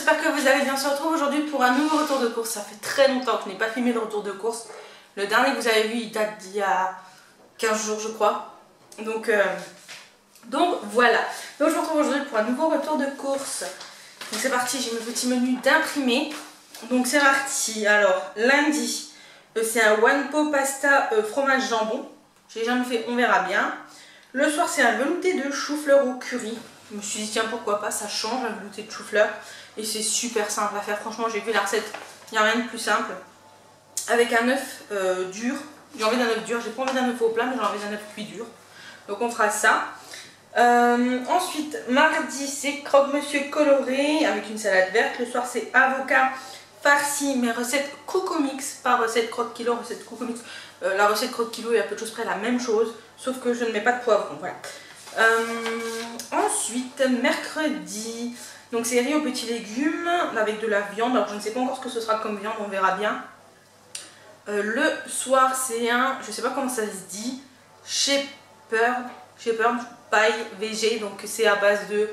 j'espère que vous allez bien. On se retrouve aujourd'hui pour un nouveau retour de course. Ça fait très longtemps que je n'ai pas filmé de retour de course. Le dernier que vous avez vu, il date d'il y a 15 jours je crois. Donc voilà. Donc je me retrouve aujourd'hui pour un nouveau retour de course. Donc c'est parti, j'ai mon petit menu d'imprimé. Donc c'est parti. Alors lundi, c'est un one pot pasta fromage jambon. J'ai jamais fait, on verra bien. Le soir c'est un velouté de chou-fleur au curry. Je me suis dit tiens pourquoi pas, ça change un velouté de chou-fleur. Et c'est super simple à faire, franchement j'ai vu la recette, il n'y a rien de plus simple. Avec un œuf dur, j'ai envie d'un œuf dur, j'ai pas envie d'un œuf au plat mais j'ai envie d'un œuf cuit dur. Donc on fera ça. Ensuite mardi c'est croque-monsieur coloré avec une salade verte. Le soir c'est avocat farci, mais recette Coco Mix, pas recette croque kilo, recette Coco Mix. La recette croque kilo est à peu de choses près la même chose, sauf que je ne mets pas de poivron, voilà. Ensuite mercredi, donc c'est riz aux petits légumes avec de la viande. Alors je ne sais pas encore ce que ce sera comme viande, on verra bien. Le soir c'est un, je sais pas comment ça se dit, shepherd pie végé, donc c'est à base de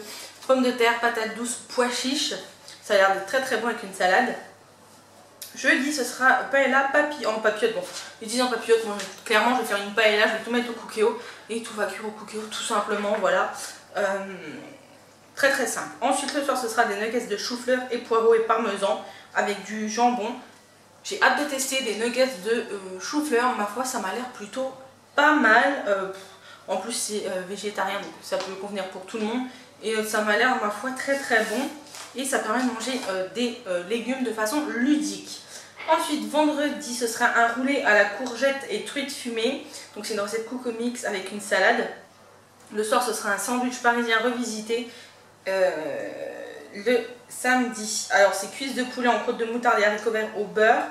pommes de terre, patates douces, pois chiches. Ça a l'air de très très bon avec une salade. Jeudi ce sera paella en papillote. Bon, ils disent en papillote, moi clairement je vais faire une paella, je vais tout mettre au cookéo et tout va cuire au cookéo tout simplement, voilà. Très très simple. Ensuite le soir ce sera des nuggets de chou-fleur et poireaux et parmesan avec du jambon. J'ai hâte de tester des nuggets de chou-fleur, ma foi ça m'a l'air plutôt pas mal. En plus c'est végétarien donc ça peut convenir pour tout le monde. Et ça m'a l'air ma foi très très bon. Et ça permet de manger des légumes de façon ludique. Ensuite, vendredi, ce sera un roulé à la courgette et truite fumée. Donc c'est une recette Coco Mix avec une salade. Le soir, ce sera un sandwich parisien revisité. Le samedi, alors c'est cuisses de poulet en croûte de moutarde et haricots verts au beurre.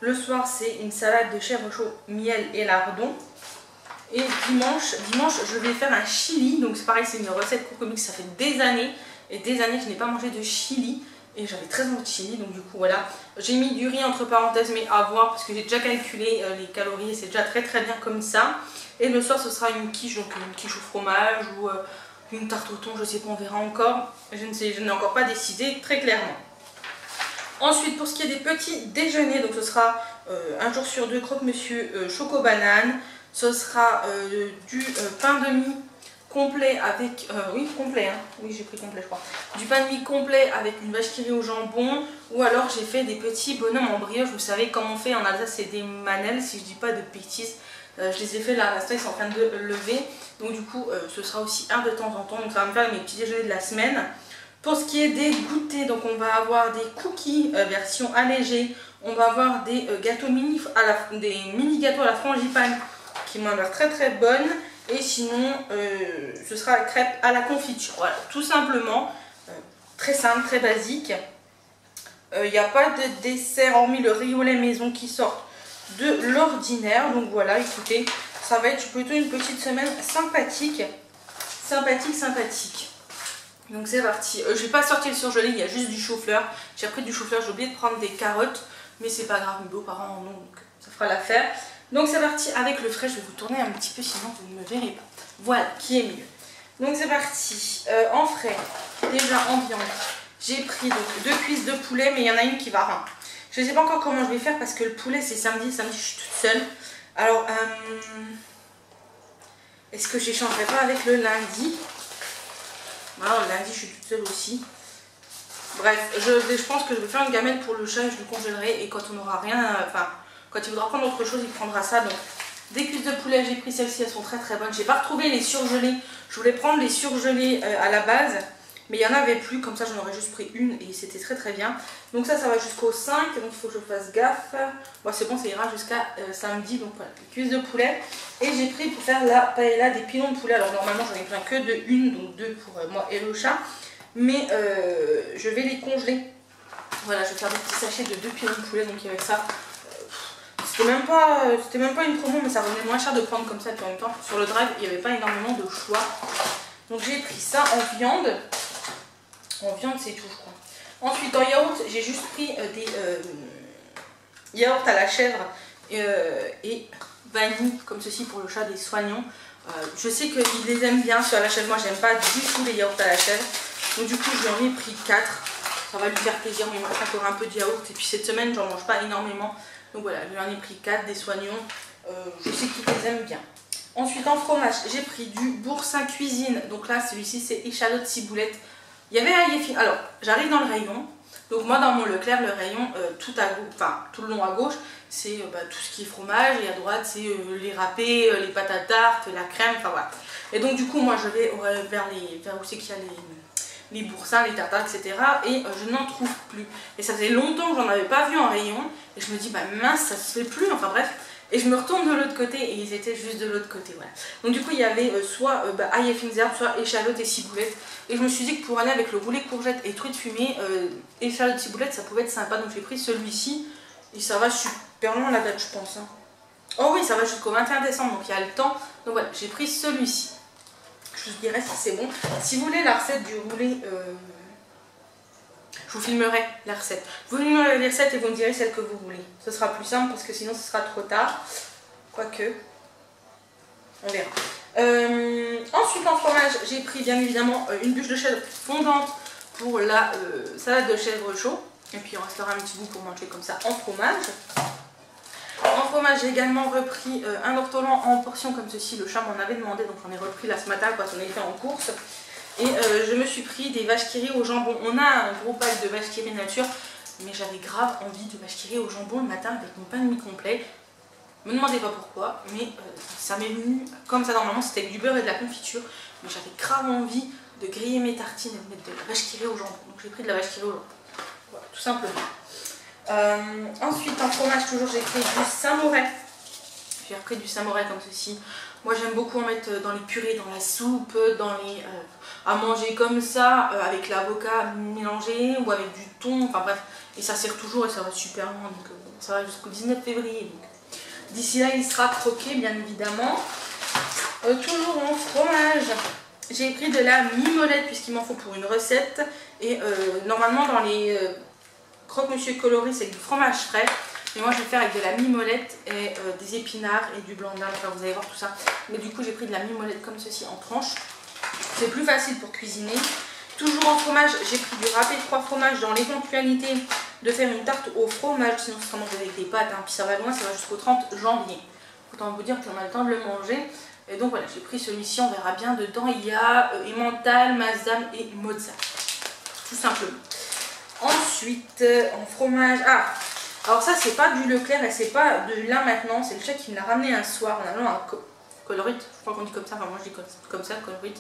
Le soir, c'est une salade de chèvre chaud, miel et lardon. Et dimanche, je vais faire un chili. Donc c'est pareil, c'est une recette Coco Mix, ça fait des années. Et des années que je n'ai pas mangé de chili. Et j'avais très envie de chili. Donc du coup voilà. J'ai mis du riz entre parenthèses. Mais à voir. Parce que j'ai déjà calculé les calories. Et c'est déjà très très bien comme ça. Et le soir ce sera une quiche. Donc une quiche au fromage. Ou une tarte au thon. Je sais pas, on verra encore. Je n'ai encore pas décidé très clairement. Ensuite pour ce qui est des petits déjeuners. Donc ce sera un jour sur deux croque-monsieur choco-banane. Ce sera du pain de mie complet avec, oui complet, hein. Oui j'ai pris complet je crois, du pain de mie complet avec une vache qui rit au jambon, ou alors j'ai fait des petits bonhommes en brioche. Vous savez comment on fait en Alsace, c'est des manelles si je dis pas de bêtises. Je les ai fait là à l'instant, ils sont en train de lever, donc du coup ce sera aussi un de temps en temps, donc ça va me faire mes petits déjeuners de la semaine. Pour ce qui est des goûters, donc on va avoir des cookies version allégée, on va avoir des gâteaux mini, des mini gâteaux à la frangipane qui m'ont l'air très très bonnes. Et sinon, ce sera la crêpe à la confiture. Voilà, tout simplement. Très simple, très basique. Il n'y a pas de dessert hormis le riz au lait maison qui sort de l'ordinaire. Donc voilà, écoutez, ça va être plutôt une petite semaine sympathique. Sympathique. Donc c'est parti. Je n'ai pas sorti le surgelé, il y a juste du chou-fleur. J'ai pris du chou-fleur, j'ai oublié de prendre des carottes. Mais c'est pas grave, mes beaux-parents en ont, donc ça fera l'affaire. Donc c'est parti avec le frais, je vais vous tourner un petit peu sinon vous ne me verrez pas. Voilà, qui est mieux. Donc c'est parti. En frais, déjà en viande, j'ai pris donc 2 cuisses de poulet, mais il y en a une qui va rien. Je ne sais pas encore comment je vais faire parce que le poulet c'est samedi, je suis toute seule. Alors, est-ce que j'échangerai pas avec le lundi? Alors le lundi je suis toute seule aussi. Bref, je pense que je vais faire une gamelle pour le chat et je le congélerai et quand on n'aura rien, enfin... Quand il voudra prendre autre chose, il prendra ça. Donc, des cuisses de poulet, j'ai pris celles-ci, elles sont très très bonnes. J'ai pas retrouvé les surgelés. Je voulais prendre les surgelés à la base, mais il n'y en avait plus. Comme ça, j'en aurais juste pris une et c'était très très bien. Donc ça va jusqu'au 5. Donc il faut que je fasse gaffe. Bon, c'est bon, ça ira jusqu'à samedi. Donc voilà, les cuisses de poulet. Et j'ai pris pour faire la paella des pilons de poulet. Alors normalement, j'en ai plein que de une, donc 2 pour moi et le chat. Mais je vais les congeler. Voilà, je vais faire des petits sachets de 2 pilons de poulet. Donc avec ça... C'était même pas une promo, mais ça revenait moins cher de prendre comme ça. Et en même temps, sur le drive, il n'y avait pas énormément de choix. Donc j'ai pris ça en viande. En viande, c'est tout, je crois. Ensuite, en yaourt, j'ai juste pris des yaourts à la chèvre et vanille, comme ceci pour le chat des soignants. Je sais qu'ils les aiment bien sur la chèvre. Moi, j'aime pas du tout les yaourts à la chèvre. Donc du coup, j'en ai pris 4. ça va lui faire plaisir, mais il mange encore un peu de yaourt. Et puis cette semaine, j'en mange pas énormément. Donc voilà, j'en ai pris 4 des soignons. Je sais qu'ils les aiment bien. Ensuite, en fromage, j'ai pris du Boursin Cuisine. Donc là, celui-ci, c'est échalote ciboulette. Il y avait un yéfi. Alors, j'arrive dans le rayon. Donc moi, dans mon Leclerc, le rayon, tout le long à gauche, c'est tout ce qui est fromage. Et à droite, c'est les râpés, les pâtes à tarte, la crème, enfin voilà. Et donc du coup, moi, je vais vers où c'est qu'il y a les boursins, les tartares, etc. Et je n'en trouve plus. Et ça faisait longtemps que j'en avais pas vu en rayon. Et je me dis, bah mince, ça se fait plus. Enfin bref. Et je me retourne de l'autre côté et ils étaient juste de l'autre côté. Voilà. Donc du coup, il y avait soit ail et fines herbes, soit échalote et ciboulette. Et je me suis dit que pour aller avec le roulé courgette et truite fumée, échalote ciboulette, ça pouvait être sympa. Donc j'ai pris celui-ci. Et ça va super loin la date, je pense. Hein. Oh oui, ça va jusqu'au 21 décembre, donc il y a le temps. Donc voilà, j'ai pris celui-ci. Je vous dirai si c'est bon. Si vous voulez la recette du roulé, je vous filmerai la recette. Vous filmerez les recettes et vous me direz celle que vous voulez. Ce sera plus simple parce que sinon ce sera trop tard. Quoique, on verra. Ensuite en fromage, j'ai pris bien évidemment une bûche de chèvre fondante pour la salade de chèvre chaud. Et puis il restera un petit bout pour manger comme ça en fromage. En fromage, j'ai également repris un ortolan en portion comme ceci. Le chat m'en avait demandé, donc j'en ai repris là ce matin quand on était en course. Et je me suis pris des vaches qui rient au jambon. On a un gros pack de vaches qui rient nature, mais j'avais grave envie de vaches qui rient au jambon le matin avec mon pain de mie complet. Me demandez pas pourquoi, mais ça m'est venu comme ça. Normalement, c'était avec du beurre et de la confiture, mais j'avais grave envie de griller mes tartines et de mettre de la vache qui rit au jambon. Donc j'ai pris de la vache qui rit au jambon. Voilà, tout simplement. Ensuite en fromage toujours j'ai pris du Saint-Moré. J'ai repris du Saint-Moré comme ceci. Moi j'aime beaucoup en mettre dans les purées, dans la soupe, à manger comme ça, avec l'avocat mélangé ou avec du thon, enfin bref. Et ça sert toujours et ça va super loin, donc ça va jusqu'au 19 février. D'ici là il sera croqué bien évidemment. Toujours en fromage, j'ai pris de la mimolette puisqu'il m'en faut pour une recette. Et normalement dans les croque-monsieur coloris c'est du fromage frais, mais moi je vais faire avec de la mimolette et des épinards et du blanc d'Inde, enfin vous allez voir tout ça. Mais du coup j'ai pris de la mimolette comme ceci en tranches, c'est plus facile pour cuisiner. Toujours en fromage, j'ai pris du râpé de 3 fromages dans l'éventualité de faire une tarte au fromage, sinon ce sera mangé avec des pâtes, hein. Puis ça va loin, ça va jusqu'au 30 janvier. Autant vous dire qu'on a le temps de le manger. Et donc voilà, j'ai pris celui-ci, on verra bien. Dedans il y a emmental, masdam et mozza, tout simplement. Ensuite, en fromage, alors ça c'est pas du Leclerc et c'est pas de là maintenant, c'est le chat qui me l'a ramené un soir en allant à Colruyt, je crois qu'on dit comme ça, enfin moi je dis comme ça, Colruyt.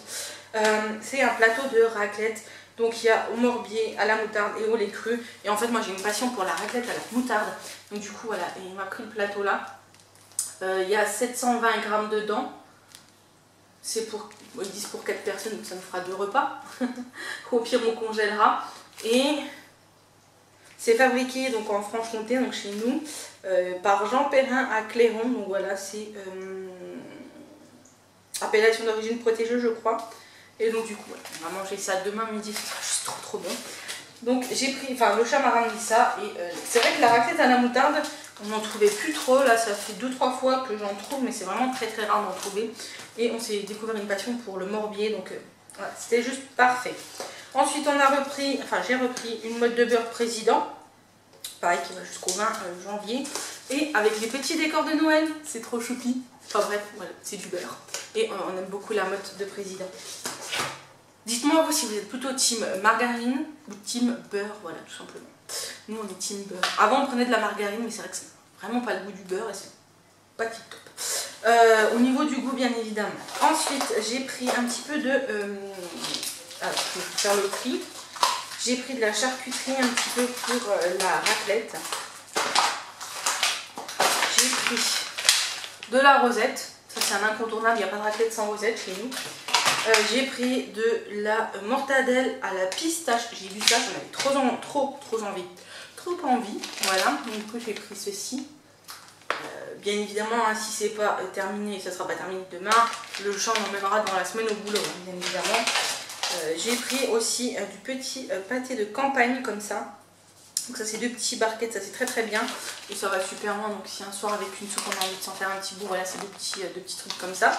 C'est un plateau de raclette, donc il y a au morbier, à la moutarde et au lait cru. Et en fait moi j'ai une passion pour la raclette à la moutarde, donc du coup voilà, et il m'a pris le plateau là. Il y a 720 grammes dedans, c'est pour, ils disent pour 4 personnes, donc ça nous fera 2 repas. Au pire on congèlera. Et c'est fabriqué donc en Franche-Comté, donc chez nous, par Jean Perrin à Clairon. Donc voilà, c'est appellation d'origine protégée, je crois. Et donc du coup, on va manger ça demain midi, ce sera juste trop bon. Donc j'ai pris, enfin le chat m'a ramené ça. Et c'est vrai que la raclette à la moutarde, on n'en trouvait plus trop. Là, ça fait 2-3 fois que j'en trouve, mais c'est vraiment très rare d'en trouver. Et on s'est découvert une passion pour le morbier, donc voilà, c'était juste parfait. Ensuite, on a repris, enfin j'ai repris une mode de beurre président, pareil qui va jusqu'au 20 janvier, et avec les petits décors de Noël, c'est trop choupi. Enfin bref, voilà, c'est du beurre. Et on aime beaucoup la mode de président. Dites-moi vous si vous êtes plutôt team margarine ou team beurre, voilà tout simplement. Nous on est team beurre. Avant on prenait de la margarine, mais c'est vrai que c'est vraiment pas le goût du beurre et c'est pas tip top. Au niveau du goût bien évidemment. Ensuite j'ai pris un petit peu de... alors, je vais faire le prix. J'ai pris de la charcuterie un petit peu pour la raclette. J'ai pris de la rosette. Ça c'est un incontournable, il n'y a pas de raclette sans rosette chez nous. J'ai pris de la mortadelle à la pistache. J'ai vu ça, j'en avais trop envie. Voilà, donc du coup j'ai pris ceci. Bien évidemment, hein, si c'est pas terminé, ça sera pas terminé demain, le champ m'emmènera dans la semaine au boulot, hein, bien évidemment. J'ai pris aussi du petit pâté de campagne comme ça. Donc ça c'est 2 petits barquettes, ça c'est très bien. Et ça va super loin, donc si un soir avec une soupe on a envie de s'en faire un petit bout, voilà c'est 2 petits trucs comme ça.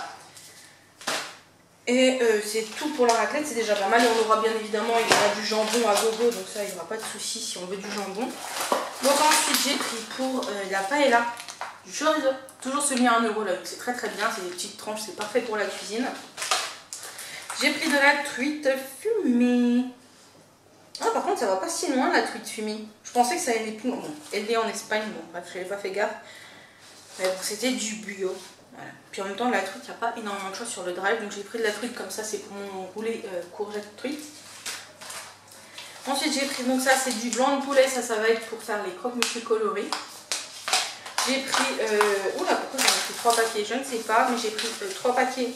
Et c'est tout pour la raclette, c'est déjà pas mal. Et on aura bien évidemment, il y aura du jambon à gogo, donc ça il n'y aura pas de souci si on veut du jambon. Donc ensuite j'ai pris pour la paella du chorizo, toujours celui à 1 € là, c'est très très bien, c'est des petites tranches, c'est parfait pour la cuisine. J'ai pris de la truite fumée. Ah par contre ça va pas si loin la truite fumée. Je pensais que ça allait plus loin. Bon, elle est en Espagne, bon bref, je n'avais pas fait gaffe. Mais bon, c'était du bio. Voilà. Puis en même temps la truite, il n'y a pas énormément de choix sur le drive, donc j'ai pris de la truite comme ça, c'est pour mon roulé courgette truite. Ensuite j'ai pris, donc ça c'est du blanc de poulet, ça va être pour faire les croque-monsieur colorés. J'ai pris, oula pourquoi j'en ai pris 3 paquets, je ne sais pas, mais j'ai pris 3 paquets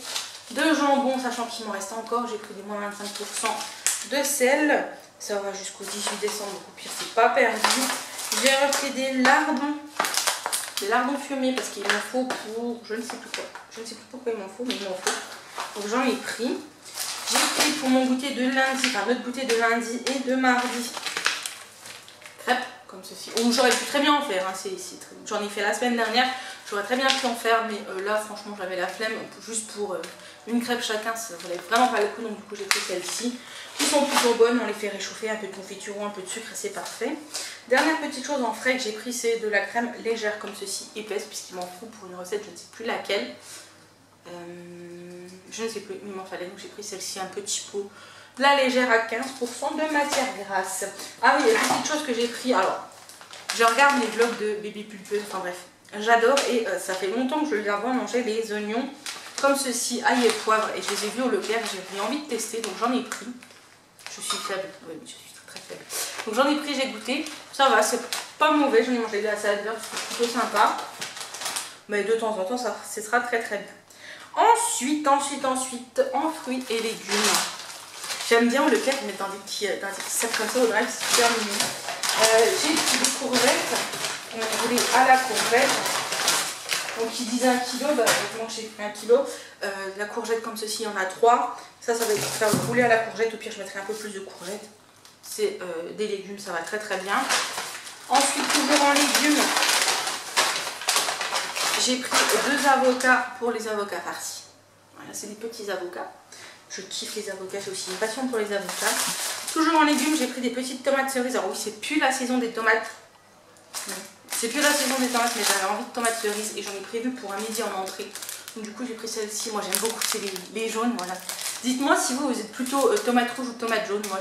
de jambon, sachant qu'il m'en reste encore. J'ai pris des moins 25% de sel, ça va jusqu'au 18 décembre, donc au pire c'est pas perdu. J'ai repris des lardons fumés parce qu'il m'en faut pour, je ne sais plus quoi, je ne sais plus pourquoi il m'en faut, mais il m'en faut, donc j'en ai pris. J'ai pris pour mon goûter de lundi, enfin notre goûter de lundi et de mardi, crêpes comme ceci. Ou j'aurais pu très bien en faire, hein. J'en ai fait la semaine dernière, j'aurais très bien pu en faire, mais là franchement j'avais la flemme, juste pour une crêpe chacun, ça valait vraiment pas le coup, donc du coup j'ai pris celle-ci. Qui sont plutôt bonnes, on les fait réchauffer, un peu de confiture ou un peu de sucre et c'est parfait. Dernière petite chose en frais que j'ai pris, c'est de la crème légère comme ceci, épaisse, puisqu'il m'en faut pour une recette, je ne sais plus laquelle. Je ne sais plus, il m'en fallait, donc j'ai pris celle-ci, un petit pot. De la légère à 15% de matière grasse. Ah oui, il y a une petite chose que j'ai pris, alors, je regarde les vlogs de Baby Pulpeuse, enfin bref, j'adore et ça fait longtemps que je les revois manger les oignons comme ceci, ail et poivre, et je les ai vus au Leclerc, j'ai envie de tester, donc j'en ai pris. Je suis faible, oui, je suis très faible. Donc j'en ai pris, j'ai goûté, ça va, c'est pas mauvais, j'en ai mangé de la salade verte, c'est plutôt sympa. Mais de temps en temps, ça sera très très bien. Ensuite, en fruits et légumes. J'aime bien le Leclerc, mettre dans des petits sacs comme ça au drive, c'est super mignon. J'ai pris des courgettes, on voulait à la courgette. Donc qui disait 1 kg, bah, moi j'ai pris 1 kg. La courgette comme ceci, il y en a 3. Ça va être pour faire rouler à la courgette. Au pire, je mettrai un peu plus de courgettes. C'est des légumes, ça va très très bien. Ensuite, toujours en légumes, j'ai pris 2 avocats pour les avocats farcis. Voilà, c'est des petits avocats. Je kiffe les avocats, j'ai aussi une passion pour les avocats. Toujours en légumes, j'ai pris des petites tomates cerises. Alors oui, c'est plus la saison des tomates. C'est plus la saison des tomates, mais j'avais envie de tomates cerises et j'en ai prévu pour un midi en entrée. Donc du coup j'ai pris celle-ci, moi j'aime beaucoup, c'est les jaunes, voilà. Dites-moi si vous êtes plutôt tomate rouge ou tomate jaune, moi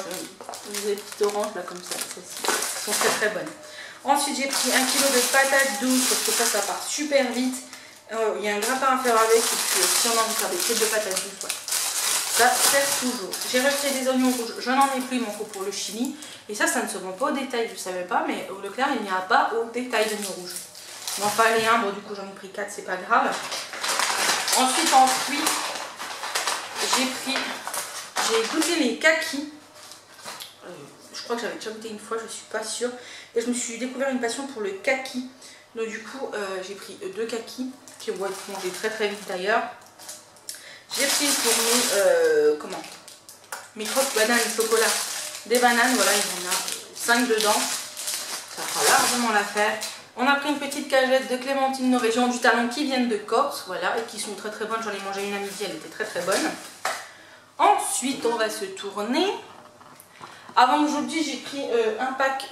j'ai des petites oranges là comme ça, celles-ci sont très très bonnes. Ensuite j'ai pris 1 kg de patates douces parce que ça part super vite. Il y a un gratin à faire avec et puis si on a envie de faire des frites de patates douces, ouais. Ça sert toujours. J'ai repris des oignons rouges, je n'en ai plus, il m'en faut pour le chili. Et ça ne se vend pas au détail, je ne savais pas, mais au Leclerc il n'y a pas au détail d'oignons rouges. Il m'en fallait un, bon du coup j'en ai pris 4, c'est pas grave. Ensuite en fruits, j'ai goûté les kakis. Je crois que j'avais déjà goûté une fois, je ne suis pas sûre. Et je me suis découvert une passion pour le kaki. Donc du coup j'ai pris 2 kakis qui vont être mangés très très vite d'ailleurs. J'ai pris pour mes croques bananes au chocolat. Des bananes, voilà, il y en a 5 dedans. Ça fera largement l'affaire. On a pris une petite cagette de clémentines nos régions du talon qui viennent de Corse, voilà, et qui sont très très bonnes. J'en ai mangé une à midi, elle était très très bonne. Ensuite, on va se tourner. Avant que j'oublie, j'ai pris un pack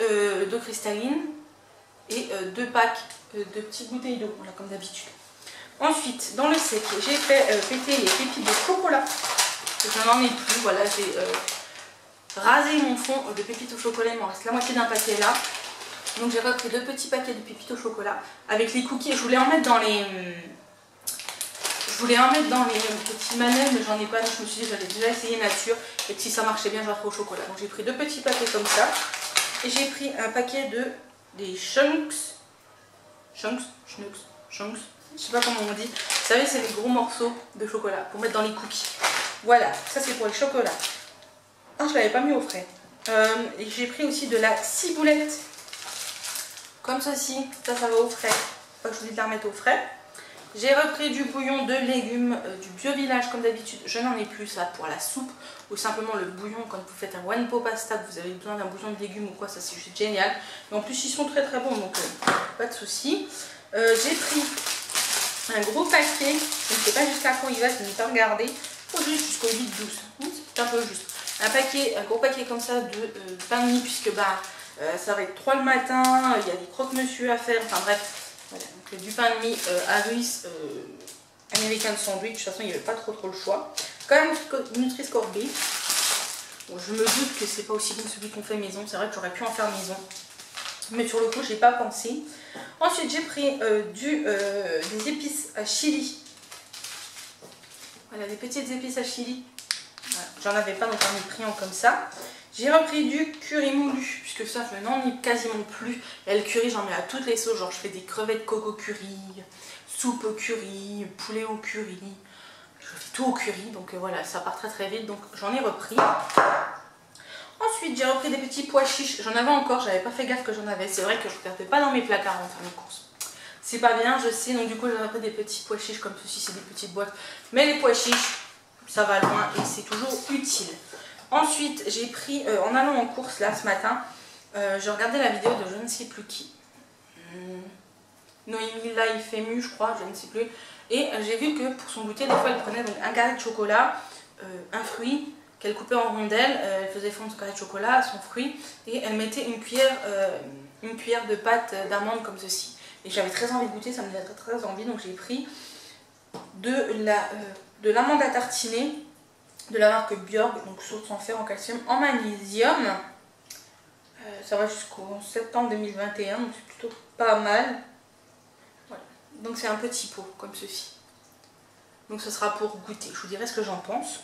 d'eau cristalline et 2 packs de petites bouteilles d'eau, voilà, comme d'habitude. Ensuite, dans le sec, j'ai fait péter les pépites de chocolat. Je n'en ai plus, voilà, j'ai rasé mon fond de pépites au chocolat, il m'en reste la moitié d'un paquet là. Donc j'ai repris 2 petits paquets de pépites au chocolat avec les cookies. Je voulais en mettre dans les petits manèges, mais j'en ai pas, donc je me suis dit j'avais déjà essayé nature et que si ça marchait bien, j'en ferai au chocolat. Donc j'ai pris 2 petits paquets comme ça et j'ai pris un paquet des chunks, je sais pas comment on dit. Vous savez, c'est les gros morceaux de chocolat pour mettre dans les cookies. Voilà, ça c'est pour les chocolats. Ah, je l'avais pas mis au frais. Et j'ai pris aussi de la ciboulette. Comme ceci, ça va au frais. Pas que je vous dis de la remettre au frais. J'ai repris du bouillon de légumes du Bio Village comme d'habitude. Je n'en ai plus, ça pour la soupe ou simplement le bouillon quand vous faites un one pot pasta, que vous avez besoin d'un bouillon de légumes ou quoi, ça c'est juste génial. Et en plus ils sont très très bons, donc pas de souci. J'ai pris un gros paquet, je ne sais pas jusqu'à quand il va, je n'ai pas regardé, Ou juste jusqu'au 8-12. C'est un peu juste. Un gros paquet comme ça de pain de mie, puisque bah, ça va être 3 le matin, il y a des croque-monsieur à faire, enfin bref. Voilà, donc du pain de mie Harris American Sandwich, de toute façon il n'y avait pas trop le choix. Quand même Nutri-Score B. Bon, je me doute que c'est pas aussi bon que celui qu'on fait maison, c'est vrai que j'aurais pu en faire maison. Mais sur le coup, j'ai pas pensé. Ensuite, j'ai pris des épices à chili. Voilà, des petites épices à chili. Voilà, j'en avais pas, donc j'en ai pris en comme ça. J'ai repris du curry moulu, puisque ça, je n'en ai quasiment plus. Et le curry, j'en mets à toutes les sauces. Genre, je fais des crevettes coco curry, soupe au curry, poulet au curry. Je fais tout au curry, donc voilà, ça part très très vite. Donc, j'en ai repris. Ensuite, j'ai repris des petits pois chiches. J'en avais encore, j'avais pas fait gaffe que j'en avais. C'est vrai que je ne regardais pas dans mes placards avant de faire mes courses. C'est pas bien, je sais. Donc du coup, j'ai repris des petits pois chiches comme ceci, c'est des petites boîtes. Mais les pois chiches, ça va loin et c'est toujours utile. Ensuite, j'ai pris, en allant en course là ce matin, j'ai regardé la vidéo de je ne sais plus qui. Noémie Life Emu, je crois, je ne sais plus. Et j'ai vu que pour son goûter, des fois, elle prenait donc un carré de chocolat, un fruit qu'elle coupait en rondelles, elle faisait fondre son carré de chocolat, son fruit, et elle mettait une cuillère de pâte d'amande comme ceci. Et j'avais très envie de goûter, ça me donnait très envie, donc j'ai pris de l'amande à tartiner, de la marque Björk, donc source sans fer en calcium, en magnésium. Ça va jusqu'au septembre 2021, donc c'est plutôt pas mal. Voilà. Donc c'est un petit pot comme ceci. Donc ce sera pour goûter, je vous dirai ce que j'en pense.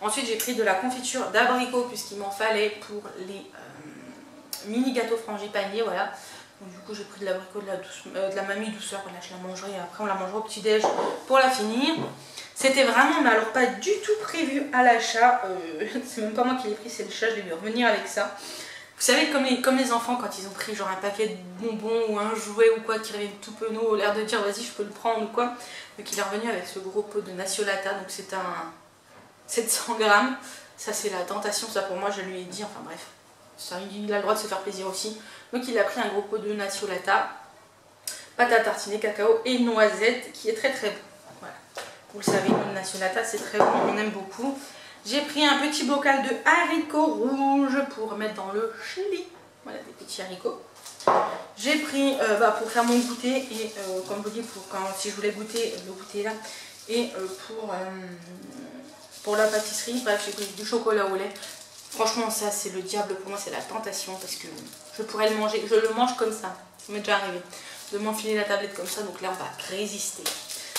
Ensuite, j'ai pris de la confiture d'abricot puisqu'il m'en fallait pour les mini gâteaux frangipaniers, voilà. Donc, du coup, j'ai pris de l'abricot, de la mamie douceur, voilà, je la mangerai et après on la mangera au petit-déj pour la finir. C'était vraiment, mais alors pas du tout prévu à l'achat, c'est même pas moi qui l'ai pris, c'est le chat, je vais lui revenir avec ça. Vous savez, comme les enfants quand ils ont pris genre un paquet de bonbons ou un jouet ou quoi, qui reviennent tout penaud, l'air de dire vas-y je peux le prendre ou quoi. Donc il est revenu avec ce gros pot de Nasiolata, donc c'est un 700 grammes, ça c'est la tentation, ça pour moi je lui ai dit, enfin bref, ça, il a le droit de se faire plaisir aussi. Donc il a pris un gros pot de Nasiolata, pâte à tartiner, cacao et noisette qui est très très bon. Voilà. Vous le savez, le Nasiolata c'est très bon, on aime beaucoup. J'ai pris un petit bocal de haricots rouges pour mettre dans le chili, voilà des petits haricots. J'ai pris pour faire mon goûter et comme vous dites, si je voulais goûter, le goûter là, et pour la pâtisserie, bref, j'ai pris du chocolat au lait. Franchement, ça, c'est le diable pour moi, c'est la tentation parce que je pourrais le manger. Je le mange comme ça. Ça m'est déjà arrivé de m'enfiler la tablette comme ça. Donc là, on va résister.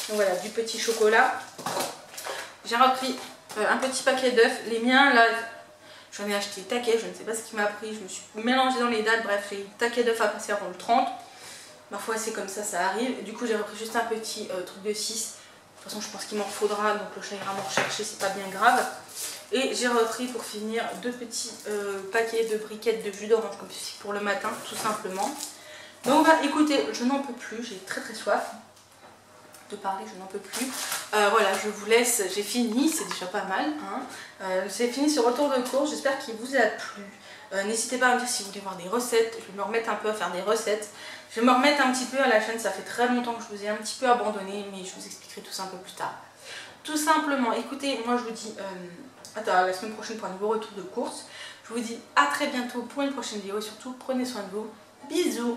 Donc voilà, du petit chocolat. J'ai repris un petit paquet d'œufs. Les miens, là, j'en ai acheté taquet. Je ne sais pas ce qui m'a pris. Je me suis mélangée dans les dates. Bref, j'ai taquet d'œufs à passer avant le 30. Ma foi, c'est comme ça arrive. Et du coup, j'ai repris juste un petit truc de 6. De toute façon, je pense qu'il m'en faudra, donc le chat ira m'en rechercher, c'est pas bien grave. Et j'ai repris pour finir 2 petits paquets de briquettes de jus d'orange comme ceci pour le matin, tout simplement. Donc bah, écoutez, je n'en peux plus, j'ai très très soif de parler, je n'en peux plus. Voilà, je vous laisse, j'ai fini, c'est déjà pas mal. Hein. J'ai fini ce retour de course, j'espère qu'il vous a plu. N'hésitez pas à me dire si vous voulez voir des recettes, je vais me remettre un peu à faire des recettes. Je vais me remettre un petit peu à la chaîne, ça fait très longtemps que je vous ai un petit peu abandonné, mais je vous expliquerai tout ça un peu plus tard. Tout simplement, écoutez, moi je vous dis à la semaine prochaine pour un nouveau retour de course. Je vous dis à très bientôt pour une prochaine vidéo et surtout prenez soin de vous. Bisous!